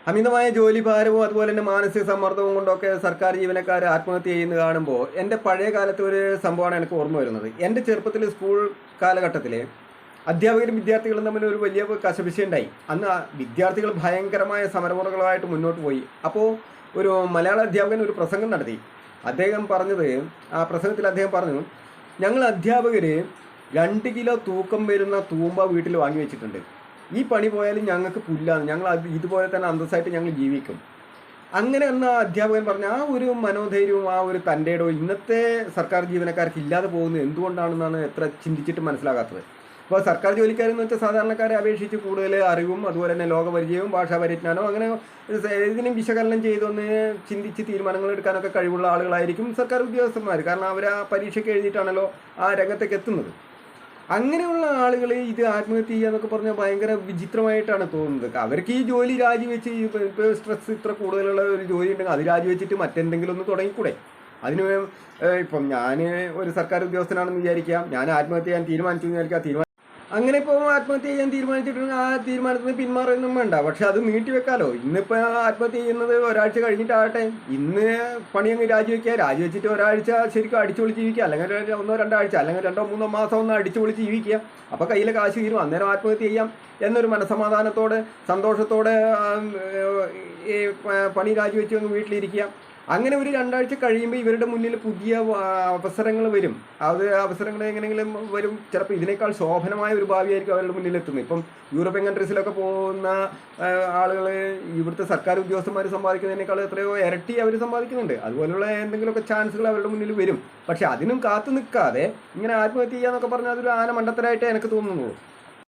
അമിതമായ ജോലി ഭാരവും അതുപോലെ തന്നെ മാനസിക സമ്മർദ്ദവും കൊണ്ടൊക്കെ സർക്കാർ ജീവനക്കാർ ആത്മഹത്യ ചെയ്യുന്നത് കാണുമ്പോൾ എൻ്റെ പഴയ കാലത്തെ ഒരു സംഭവമാണ് എനിക്ക് ഓർമ്മ വരുന്നത്. എൻ്റെ ചെറുപ്പത്തിൽ സ്കൂൾ കാലഘട്ടത്തിൽ അധ്യാപകരും വിദ്യാർത്ഥികളും തമ്മിൽ ഒരു വലിയ കശപിശയുണ്ടായി. അന്ന് വിദ്യാർത്ഥികൾ ഭയങ്കരമായ സമരമുറകളായിട്ട് മുന്നോട്ട് പോയി. അപ്പോൾ ഒരു മലയാള അധ്യാപകൻ ഒരു പ്രസംഗം നടത്തി. അദ്ദേഹം പറഞ്ഞത്, ആ പ്രസംഗത്തിൽ അദ്ദേഹം പറഞ്ഞു, ഞങ്ങൾ അധ്യാപകർ 2 കിലോ തൂക്കം വരുന്ന തൂമ്പ വീട്ടിൽ വാങ്ങി വെച്ചിട്ടുണ്ട്. ഈ പണി പോയാലും ഞങ്ങൾക്ക് പുല്ലാണ്, ഞങ്ങൾ ഇതുപോലെ തന്നെ അന്തസ്സായിട്ട് ഞങ്ങൾ ജീവിക്കും. അങ്ങനെ എന്ന അധ്യാപകൻ പറഞ്ഞ ആ ഒരു മനോധൈര്യവും ആ ഒരു തൻ്റെടോ ഇന്നത്തെ സർക്കാർ ജീവനക്കാർക്ക് ഇല്ലാതെ പോകുന്നത് എന്തുകൊണ്ടാണെന്നാണ് എത്ര ചിന്തിച്ചിട്ട് മനസ്സിലാകാത്തത്. ഇപ്പോൾ സർക്കാർ ജോലിക്കാരെന്ന് വെച്ചാൽ സാധാരണക്കാരെ അപേക്ഷിച്ച് കൂടുതൽ അറിവും അതുപോലെ തന്നെ ലോകപരിചയവും ഭാഷാ പരിജ്ഞാനവും അങ്ങനെ ഇതിനും വിശകലനം ചെയ്തൊന്ന് ചിന്തിച്ച് തീരുമാനങ്ങൾ എടുക്കാനൊക്കെ കഴിവുള്ള ആളുകളായിരിക്കും സർക്കാർ ഉദ്യോഗസ്ഥന്മാർ. കാരണം അവർ ആ പരീക്ഷയ്ക്ക് എഴുതിയിട്ടാണല്ലോ ആ രംഗത്തേക്ക് എത്തുന്നത്. അങ്ങനെയുള്ള ആളുകൾ ഇത് ആത്മഹത്യ ചെയ്യുക എന്നൊക്കെ പറഞ്ഞാൽ ഭയങ്കര വിചിത്രമായിട്ടാണ് തോന്നുന്നത്. അവർക്ക് ഈ ജോലി രാജിവെച്ച് ഇപ്പോൾ സ്ട്രെസ് ഇത്ര കൂടുതലുള്ള ഒരു ജോലി ഉണ്ടെങ്കിൽ അത് രാജിവെച്ചിട്ട് മറ്റെന്തെങ്കിലും ഒന്ന് തുടങ്ങിക്കൂടെ? അതിന് ഇപ്പം ഞാൻ ഒരു സർക്കാർ ഉദ്യോഗസ്ഥനാണെന്ന് വിചാരിക്കാം, ഞാൻ ആത്മഹത്യ ചെയ്യാൻ തീരുമാനിച്ചു എന്ന് വിചാരിക്കാം. അങ്ങനെ ഇപ്പോൾ ആത്മഹത്യ ചെയ്യാൻ തീരുമാനിച്ചിട്ടുണ്ടെങ്കിൽ ആ തീരുമാനത്തിൽ നിന്ന് പിന്മാറുന്നതും വേണ്ട, പക്ഷെ അത് നീട്ടിവെക്കാലോ. ഇന്നിപ്പോൾ ആത്മഹത്യ ചെയ്യുന്നത് ഒരാഴ്ച കഴിഞ്ഞിട്ടാകട്ടെ, ഇന്ന് പണി അങ്ങ് രാജിവെച്ചിട്ട് ഒരാഴ്ച ശരിക്കും അടിച്ചുപൊളിച്ച് ജീവിക്കുക, അല്ലെങ്കിൽ 1-2 ആഴ്ച അല്ലെങ്കിൽ 2-3 മാസം ഒന്ന് അടിച്ചുപൊളിച്ച് ജീവിക്കുക. അപ്പോൾ കയ്യിലെ കാശ് തീരും, അന്നേരം ആത്മഹത്യ ചെയ്യാം എന്നൊരു മനസ്സമാധാനത്തോടെ സന്തോഷത്തോടെ ഈ പണി രാജിവെച്ച് അങ്ങ് വീട്ടിലിരിക്കുക. അങ്ങനെ ഒരു 2 ആഴ്ച കഴിയുമ്പോൾ ഇവരുടെ മുന്നിൽ പുതിയ അവസരങ്ങൾ വരും. അത് അവസരങ്ങൾ എങ്ങനെയെങ്കിലും വരും. ചിലപ്പോൾ ഇതിനേക്കാൾ ശോഭനമായ ഒരു ഭാവിയായിരിക്കും അവരുടെ മുന്നിൽ എത്തുന്നത്. ഇപ്പം യൂറോപ്യൻ കൺട്രീസിലൊക്കെ പോകുന്ന ആളുകൾ ഇവിടുത്തെ സർക്കാർ ഉദ്യോഗസ്ഥന്മാർ സമ്പാദിക്കുന്നതിനേക്കാൾ എത്രയോ ഇരട്ടി അവർ സമ്പാദിക്കുന്നുണ്ട്. അതുപോലുള്ള എന്തെങ്കിലുമൊക്കെ ചാൻസുകൾ അവരുടെ മുന്നിൽ വരും. പക്ഷെ അതിനും കാത്തു നിൽക്കാതെ ഇങ്ങനെ ആത്മഹത്യ ചെയ്യാന്നൊക്കെ പറഞ്ഞാൽ അതൊരു ആന മണ്ടത്തരായിട്ടേ എനിക്ക് തോന്നുന്നു.